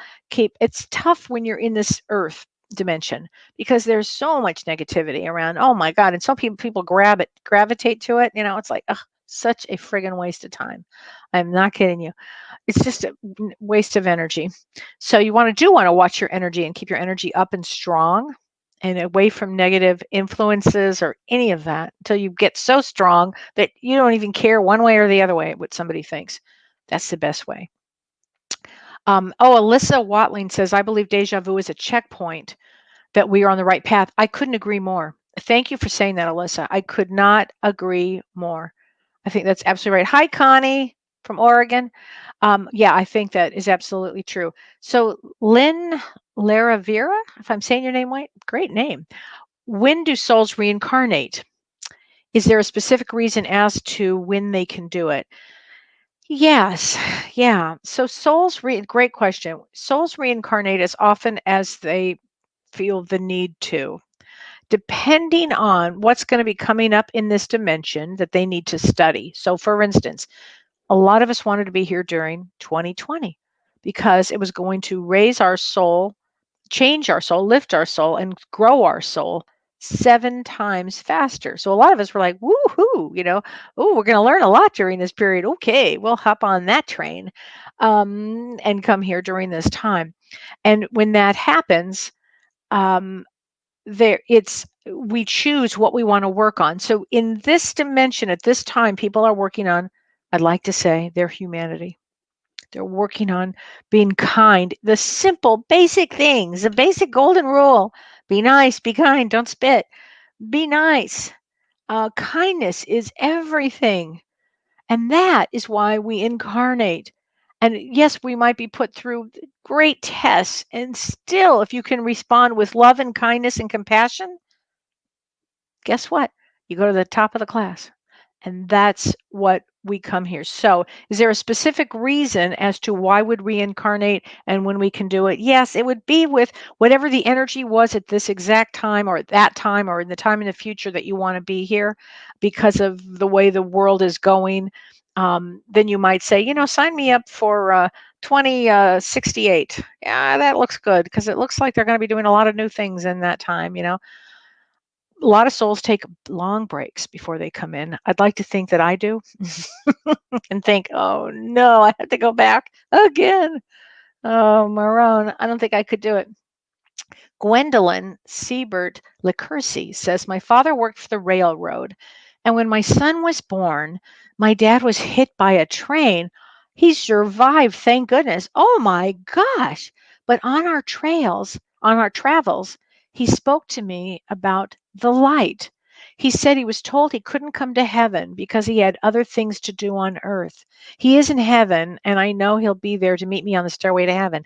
Speaker 2: it's tough when you're in this earth dimension because there's so much negativity around. Oh my God. And some people gravitate to it. It's like, ugh, such a friggin' waste of time. I'm not kidding you. It's just a waste of energy. So you want to watch your energy and keep your energy up and strong and away from negative influences or any of that until you get so strong that you don't even care one way or the other way what somebody thinks. That's the best way. Alyssa Watling says, I believe deja vu is a checkpoint that we are on the right path. I couldn't agree more. Thank you for saying that, Alyssa. I could not agree more. I think that's absolutely right. Hi, Connie from Oregon. Yeah, I think that is absolutely true. So Lynn Laravira, if I'm saying your name right, great name. When do souls reincarnate? Is there a specific reason as to when they can do it? Yes, yeah. So great question. Souls reincarnate as often as they feel the need to, depending on what's going to be coming up in this dimension that they need to study. So, for instance, a lot of us wanted to be here during 2020 because it was going to raise our soul, change our soul, lift our soul, and grow our soul 7 times faster. So a lot of us were like, woohoo, oh, we're going to learn a lot during this period. Okay, we'll hop on that train and come here during this time. And when that happens, um, we choose what we want to work on. So in this dimension at this time, people are working on, I'd like to say, their humanity. They're working on being kind. The simple, basic things, the basic golden rule: be nice, be kind, don't spit, be nice. Kindness is everything. And that is why we incarnate. And yes, we might be put through great tests. And still, if you can respond with love and kindness and compassion, guess what? You go to the top of the class. And that's what we come here. So, is there a specific reason as to why would reincarnate and when we can do it? Yes, it would be with whatever the energy was at this exact time or at that time or in the time in the future that you want to be here because of the way the world is going. Then you might say, sign me up for 2068. Yeah, that looks good because it looks like they're going to be doing a lot of new things in that time. A lot of souls take long breaks before they come in. I'd like to think that I do and think, oh no, I have to go back again. Oh, Marone, I don't think I could do it. Gwendolyn Siebert Licursi says, my father worked for the railroad. And when my son was born, my dad was hit by a train. He survived, thank goodness. Oh my gosh. But on our travels, he spoke to me about the light. He said he was told he couldn't come to heaven because he had other things to do on earth. He is in heaven, and I know he'll be there to meet me on the stairway to heaven.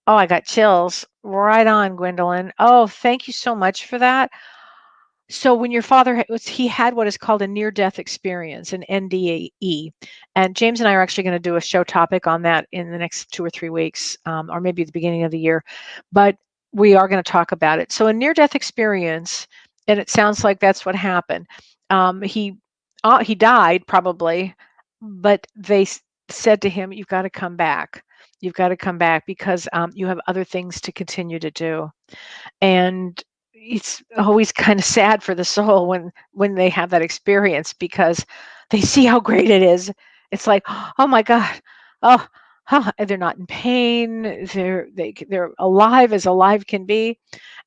Speaker 2: Oh, I got chills. Right on, Gwendolyn. Oh, thank you so much for that. So when your father he had what is called a near-death experience, an NDE, and James and I are actually going to do a show topic on that in the next 2 or 3 weeks, or maybe at the beginning of the year, but we are going to talk about it. So a near-death experience, and it sounds like that's what happened. He died probably, but they said to him, "You've got to come back. You've got to come back because you have other things to continue to do." And it's always kind of sad for the soul when they have that experience because they see how great it is. It's like, oh my God, oh, and they're not in pain. They're alive as alive can be,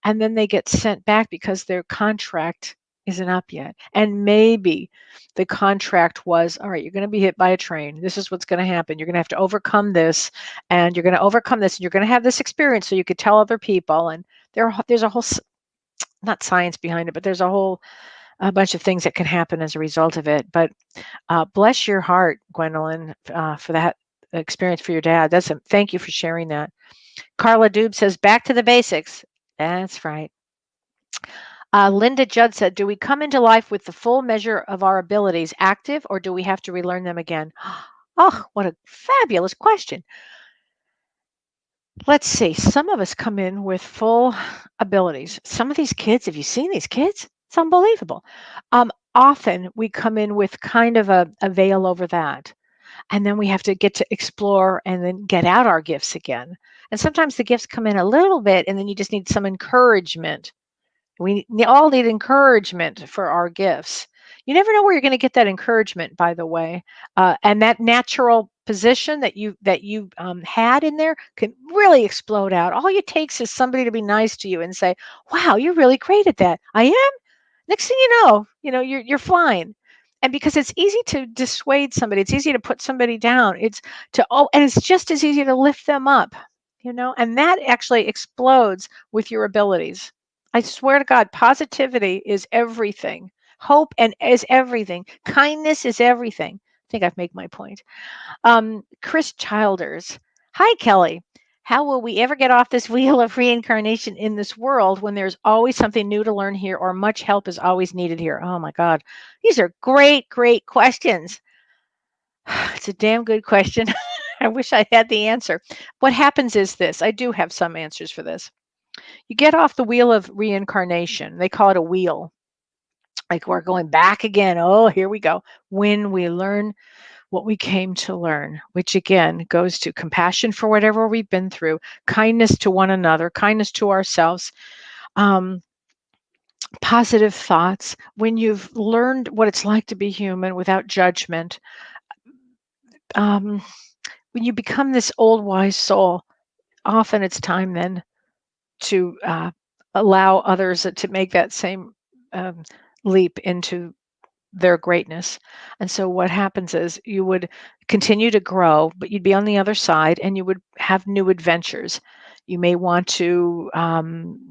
Speaker 2: and then they get sent back because their contract isn't up yet. And maybe the contract was, all right, you're going to be hit by a train. This is what's going to happen. You're going to have to overcome this, and you're going to overcome this, and you're going to have this experience so you could tell other people. And there's a whole, not science behind it, but there's a bunch of things that can happen as a result of it. But bless your heart, Gwendolyn, for that experience for your dad. Thank you for sharing that. Carla Doob says, back to the basics. That's right. Linda Judd said, do we come into life with the full measure of our abilities active, or do we have to relearn them again? Oh, what a fabulous question. Let's see. Some of us come in with full abilities. Some of these kids, have you seen these kids? It's unbelievable. Often we come in with kind of a veil over that. And then we have to get to explore and then get out our gifts again. And sometimes the gifts come in a little bit, and then you just need some encouragement. We all need encouragement for our gifts. You never know where you're going to get that encouragement, by the way, and that natural position that you had in there can really explode out. All it takes is somebody to be nice to you and say, "Wow, you're really great at that." I am. Next thing you're flying. And because it's easy to dissuade somebody, it's easy to put somebody down. And it's just as easy to lift them up, and that actually explodes with your abilities. I swear to God, positivity is everything. Hope is everything. Kindness is everything. I think I've made my point. Chris Childers. Hi, Kellee. How will we ever get off this wheel of reincarnation in this world when there's always something new to learn here or much help is always needed here? Oh my God. These are great, great questions. It's a damn good question. I wish I had the answer. What happens is this. I do have some answers for this. You get off the wheel of reincarnation. They call it a wheel. Like we're going back again. Oh, here we go. When we learn what we came to learn, which again goes to compassion for whatever we've been through, kindness to one another, kindness to ourselves, positive thoughts. When you've learned what it's like to be human without judgment, when you become this old wise soul, often it's time then to allow others to make that same leap into their greatness. And so what happens is you would continue to grow, but you'd be on the other side and you would have new adventures. You may want to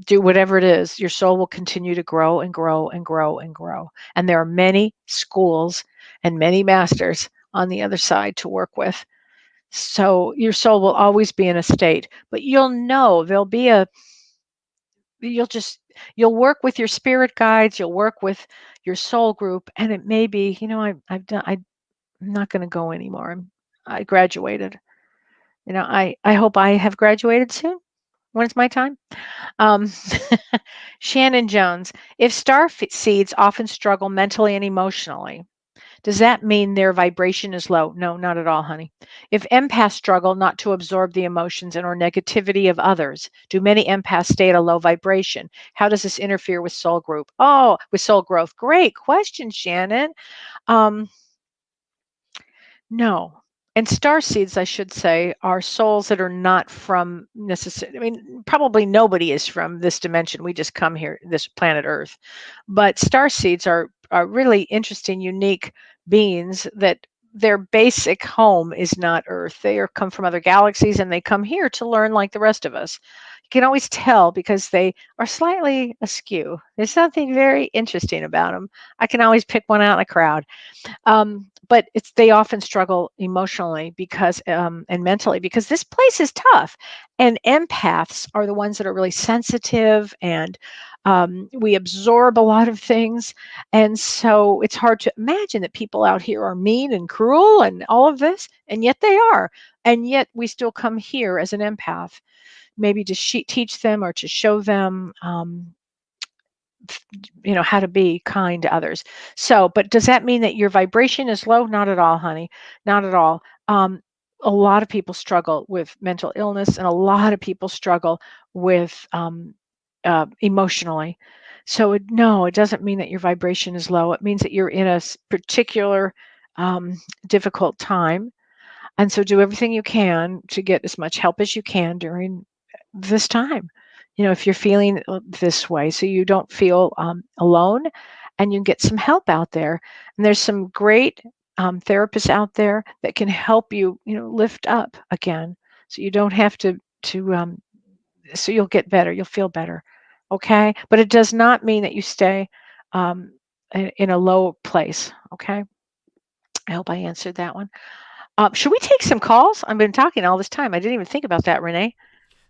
Speaker 2: do whatever it is. Your soul will continue to grow and grow and grow and grow. And there are many schools and many masters on the other side to work with. So your soul will always be in a state, but you'll know there'll be a, you'll just, you'll work with your spirit guides, you'll work with your soul group, and it may be, I've done, I'm not going to go anymore. I graduated. I hope I have graduated soon when it's my time. Um, Shannon Jones, if star seeds often struggle mentally and emotionally, does that mean their vibration is low? No, not at all, honey. If empaths struggle not to absorb the emotions and or negativity of others, do many empaths stay at a low vibration? How does this interfere with soul group? Oh, with soul growth. Great question, Shannon. Um, no. And star seeds, I should say, are souls that are not from necessarily, I mean, probably nobody is from this dimension. We just come here, this planet Earth. But star seeds are really interesting, unique beings that their basic home is not Earth. They are come from other galaxies and they come here to learn like the rest of us. You can always tell because they are slightly askew. There's something very interesting about them. I can always pick one out in a crowd. But they often struggle emotionally because and mentally because this place is tough, and empaths are the ones that are really sensitive, and we absorb a lot of things, and so it's hard to imagine that people out here are mean and cruel and all of this, and yet they are, and yet we still come here as an empath, maybe to teach them or to show them how to be kind to others. So, but does that mean that your vibration is low? Not at all, honey. Not at all. A lot of people struggle with mental illness, and a lot of people struggle with emotionally. So, no, it doesn't mean that your vibration is low. It means that you're in a particular difficult time. And so, do everything you can to get as much help as you can during this time. If you're feeling this way, so you don't feel alone, and you can get some help out there. And there's some great therapists out there that can help you, lift up again, so you don't have to. So you'll get better. You'll feel better. Okay, but it does not mean that you stay in a low place. Okay, I hope I answered that one. Should we take some calls? I've been talking all this time. I didn't even think about that, Renee.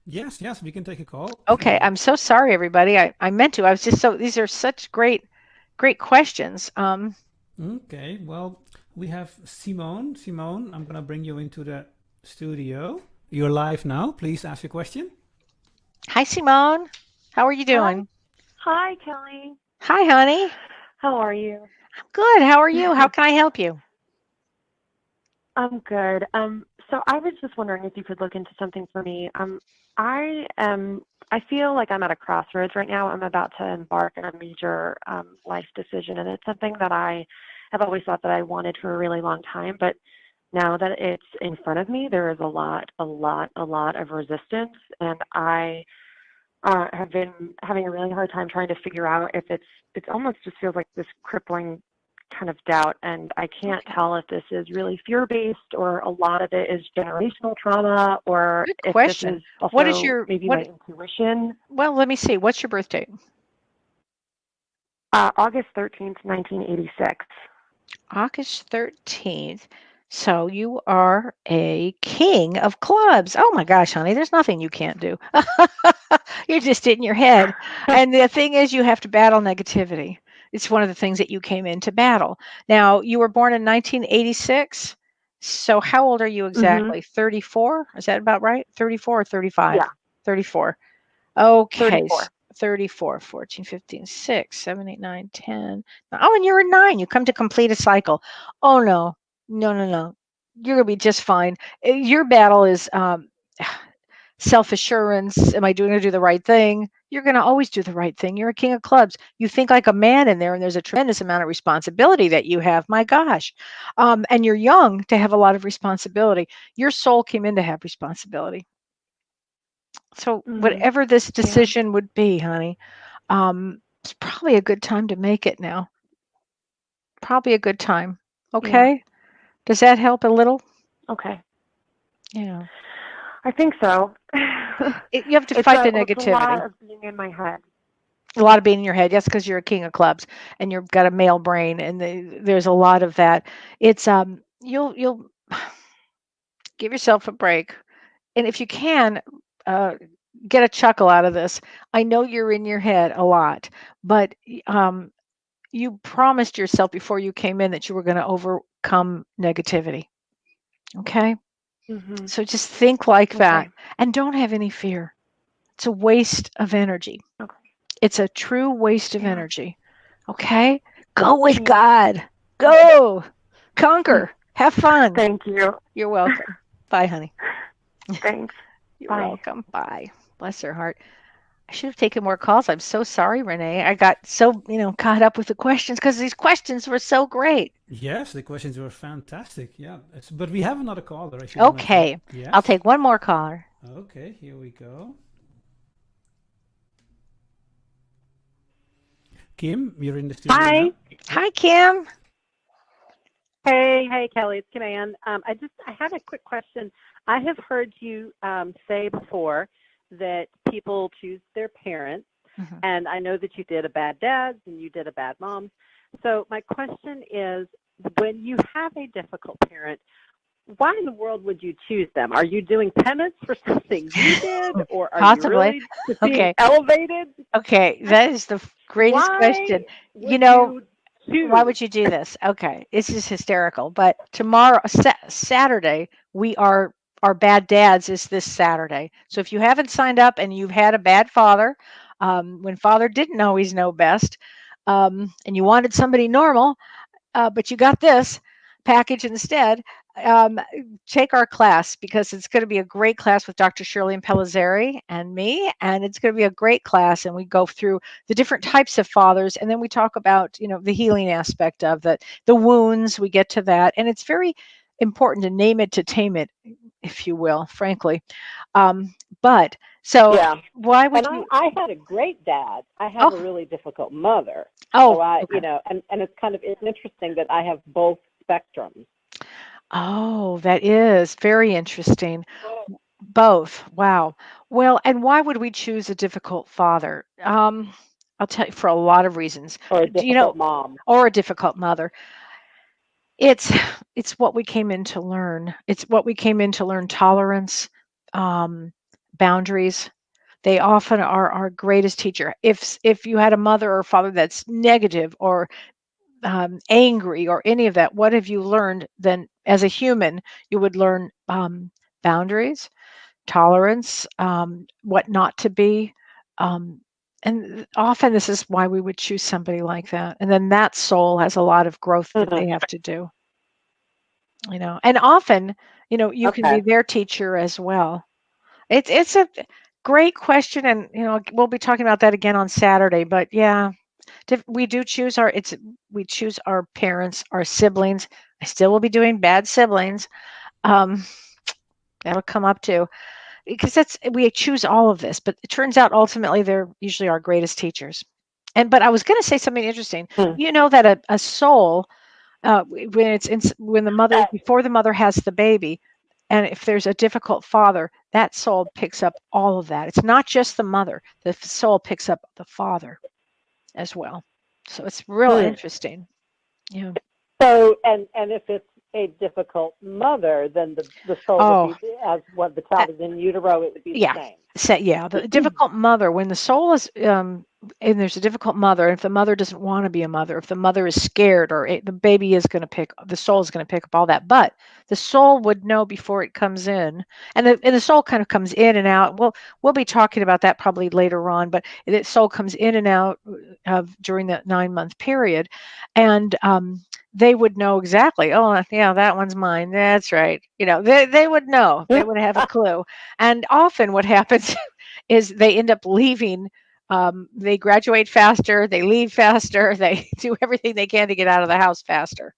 Speaker 3: Yes, yes, we can take a call.
Speaker 2: Okay, I'm so sorry, everybody. I meant to. I was just so. These are such great questions.
Speaker 3: Okay, well, we have Simone. Simone, I'm gonna bring you into the studio. You're live now. Please ask your question.
Speaker 2: Hi, Simone. How are you
Speaker 4: Hi.
Speaker 2: doing?
Speaker 4: Hi, Kelly.
Speaker 2: Hi, honey.
Speaker 4: How are you?
Speaker 2: I'm good. How are you? How can I help you?
Speaker 4: I'm good. So I was just wondering if you could look into something for me. I feel like I'm at a crossroads right now. I'm about to embark on a major life decision, and it's something that I have always thought that I wanted for a really long time. But now that it's in front of me, there is a lot of resistance, and I have been having a really hard time trying to figure out if it almost just feels like this crippling kind of doubt, and I can't tell if this is really fear-based or a lot of it is generational trauma, or
Speaker 2: Good
Speaker 4: if
Speaker 2: question.
Speaker 4: this is also
Speaker 2: What is your
Speaker 4: maybe
Speaker 2: what?
Speaker 4: my intuition.
Speaker 2: Well, let me see. What's your birth date?
Speaker 4: August 13th, 1986.
Speaker 2: August 13th. So you are a king of clubs. Oh my gosh, honey, there's nothing you can't do. You're just in your head. And the thing is, you have to battle negativity. It's one of the things that you came in to battle. Now, you were born in 1986. So how old are you
Speaker 4: Mm-hmm.
Speaker 2: exactly? 34? Is that about right? 34 or 35?
Speaker 4: Yeah,
Speaker 2: 34. Okay,
Speaker 4: 34.
Speaker 2: 34, 14, 15, 6, 7, 8, 9, 10. Oh, and you're a 9. You come to complete a cycle. Oh, no. No, no, no. You're going to be just fine. Your battle is self-assurance. Am I going to do the right thing? You're going to always do the right thing. You're a king of clubs. You think like a man in there, and there's a tremendous amount of responsibility that you have. My gosh. And you're young to have a lot of responsibility. Your soul came in to have responsibility. So
Speaker 4: Mm-hmm.
Speaker 2: whatever this
Speaker 4: Yeah.
Speaker 2: decision would be, honey, it's probably a good time to make it now. probably a good time. Okay? Does that help a little?
Speaker 4: Okay.
Speaker 2: Yeah.
Speaker 4: I think so.
Speaker 2: You have to fight the
Speaker 4: It's a lot
Speaker 2: negativity.
Speaker 4: of being in my head.
Speaker 2: A lot of being in your head. Yes, because you're a king of clubs and you've got a male brain, and there's a lot of that. It's you'll give yourself a break, and if you can, uh, get a chuckle out of this. I know you're in your head a lot, but you promised yourself before you came in that you were going to overcome negativity. Okay,
Speaker 4: Mhm.
Speaker 2: so just think like that,
Speaker 4: Okay.
Speaker 2: and don't have any fear. It's a waste of energy.
Speaker 4: Okay.
Speaker 2: It's a true waste of
Speaker 4: Yeah.
Speaker 2: energy. Okay? Go with
Speaker 4: Yeah.
Speaker 2: God. Go. Conquer. Have fun.
Speaker 4: Thank you.
Speaker 2: You're welcome. Bye, honey.
Speaker 4: Thanks.
Speaker 2: You're
Speaker 4: Bye.
Speaker 2: welcome. Bye. Bless her heart. I should have taken more calls. I'm so sorry, Renee. I got so, caught up with the questions because these questions were so great.
Speaker 3: Yes, the questions were fantastic. Yeah, but we have another caller if you want to
Speaker 2: Okay.
Speaker 3: take. Yes.
Speaker 2: I'll take one more caller.
Speaker 3: Okay, here we go. Kim, you're in the studio
Speaker 5: Hi.
Speaker 3: now.
Speaker 2: Hi, Kim.
Speaker 5: Hey, Kelly, it's Kim Ann. I had a quick question. I have heard you say before that people choose their parents,
Speaker 2: Mhm.
Speaker 5: and I know that you did a bad dad and you did a bad mom. So my question is, when you have a difficult parent, why in the world would you choose them? Are you doing penance for something you did, or are you
Speaker 2: Possibly.
Speaker 5: really just being
Speaker 2: Okay.
Speaker 5: elevated?
Speaker 2: Okay. That is the greatest
Speaker 5: Why
Speaker 2: question.
Speaker 5: would you choose?
Speaker 2: Why would you do this? Okay, this is hysterical. But tomorrow, Saturday, our bad dads is this Saturday. So if you haven't signed up and you've had a bad father, when father didn't always know best, and you wanted somebody normal, but you got this package instead. Um, Take our class because it's going to be a great class with Dr. Shirley and Pellizzeri and me, and it's going to be a great class. And we go through the different types of fathers, and then we talk about the healing aspect of that, the wounds. We get to that, and it's very important to name it to tame it, if you will, frankly. But so
Speaker 5: Yeah.
Speaker 2: why would
Speaker 5: And
Speaker 2: you?
Speaker 5: I had a great dad. I have a
Speaker 2: Oh,
Speaker 5: really difficult mother.
Speaker 2: oh,
Speaker 5: So
Speaker 2: okay.
Speaker 5: and it's interesting that I have both spectrums.
Speaker 2: Oh, that is very interesting. Both. Wow. Well, and why would we choose a difficult father? I'll tell you for a lot of reasons.
Speaker 5: Or a
Speaker 2: Do
Speaker 5: difficult mom.
Speaker 2: or a difficult mother. It's it's what we came in to learn. It's what we came in to learn: tolerance, um, boundaries. They often are our greatest teacher. If you had a mother or father that's negative or angry or any of that, what have you learned? Then, as a human, you would learn boundaries, tolerance, what not to be. And often this is why we would choose somebody like that. And then that soul has a lot of growth that they have to do, And often, you can
Speaker 5: Okay.
Speaker 2: be their teacher as well. It's a great question, and we'll be talking about that again on Saturday. But yeah, we do choose we choose our parents, our siblings. I still will be doing bad siblings. Um, that'll come up too. Because we choose all of this, but it turns out ultimately they're usually our greatest teachers. But I was going to say something interesting.
Speaker 5: Hmm.
Speaker 2: You know that a soul, when the mother before the mother has the baby, and if there's a difficult father, that soul picks up all of that. It's not just the mother; the soul picks up the father as well. So it's real
Speaker 5: Hmm.
Speaker 2: interesting. Yeah.
Speaker 5: So and if it's a difficult mother, then the soul would
Speaker 2: Oh,
Speaker 5: be as what the child is in utero, it would be
Speaker 2: yeah.
Speaker 5: the same.
Speaker 2: The difficult mother, when the soul is and there's a difficult mother, if the mother doesn't want to be a mother, if the mother is scared, or the baby is going to the soul is going to pick up all that. But the soul would know before it comes in, and the soul kind of comes in and out. We'll be talking about that probably later on, but the soul comes in and out of during that 9-month period, and they would know exactly. Oh, yeah, that one's mine. That's right. They would know. They would have a clue. And often what happens is they end up leaving. They graduate faster, they leave faster, they do everything they can to get out of the house faster.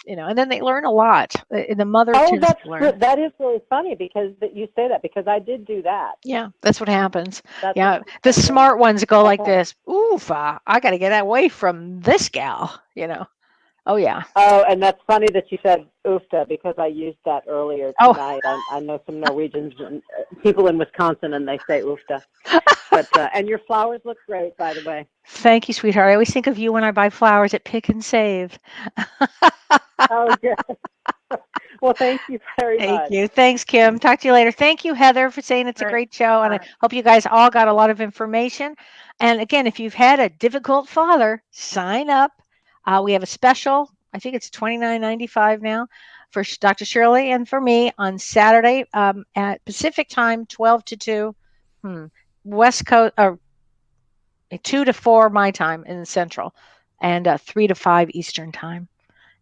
Speaker 2: And then they learn a lot. And the mother
Speaker 5: Oh,
Speaker 2: tends to learn.
Speaker 5: that is really funny because that you say that because I did do that.
Speaker 2: Yeah, that's what happens.
Speaker 5: That's
Speaker 2: Yeah, the
Speaker 5: interesting.
Speaker 2: smart ones go like
Speaker 5: Okay.
Speaker 2: this. Oof, I got to get away from this gal. Oh, yeah.
Speaker 5: Oh, and that's funny that you said "ufta" because I used that earlier
Speaker 2: Oh.
Speaker 5: tonight. I know some Norwegians and people in Wisconsin, and they say "ufta." But and your flowers look great, by the way.
Speaker 2: Thank you, sweetheart. I always think of you when I buy flowers at Pick and Save.
Speaker 5: Oh, good. Well, thank you very
Speaker 2: Thank
Speaker 5: much.
Speaker 2: you. Thanks, Kim. Talk to you later. Thank you, Heather, for saying it's a
Speaker 5: All right.
Speaker 2: great show. And I
Speaker 5: Bye.
Speaker 2: hope you guys all got a lot of information. And again, if you've had a difficult father, sign up. We have a special, I think it's $29.95 now for Dr. Shirley and for me on Saturday at Pacific time, 12 to 2. West Coast, 2 to 4 my time in Central, and 3 to 5 Eastern time.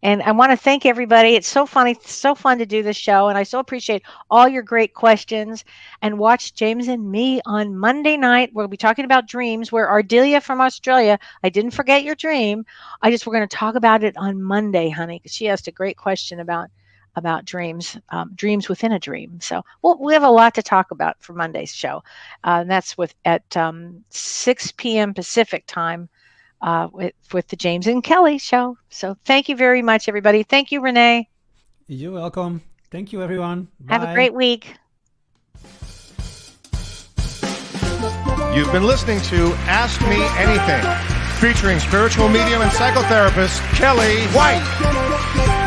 Speaker 2: And I want to thank everybody. It's so funny, so fun to do this show. And I so appreciate all your great questions. And watch James and me on Monday night. We'll be talking about dreams, where Ardelia from Australia, I didn't forget your dream. We're going to talk about it on Monday, honey, because she asked a great question about dreams, dreams within a dream. So we have a lot to talk about for Monday's show. And that's at 6 p.m. Pacific time. With the James and Kelly show. So thank you very much, everybody. Thank you, Renee.
Speaker 3: You're welcome. Thank you, everyone. Bye.
Speaker 2: Have a great week.
Speaker 1: You've been listening to Ask Me Anything, featuring spiritual medium and psychotherapist Kellee White.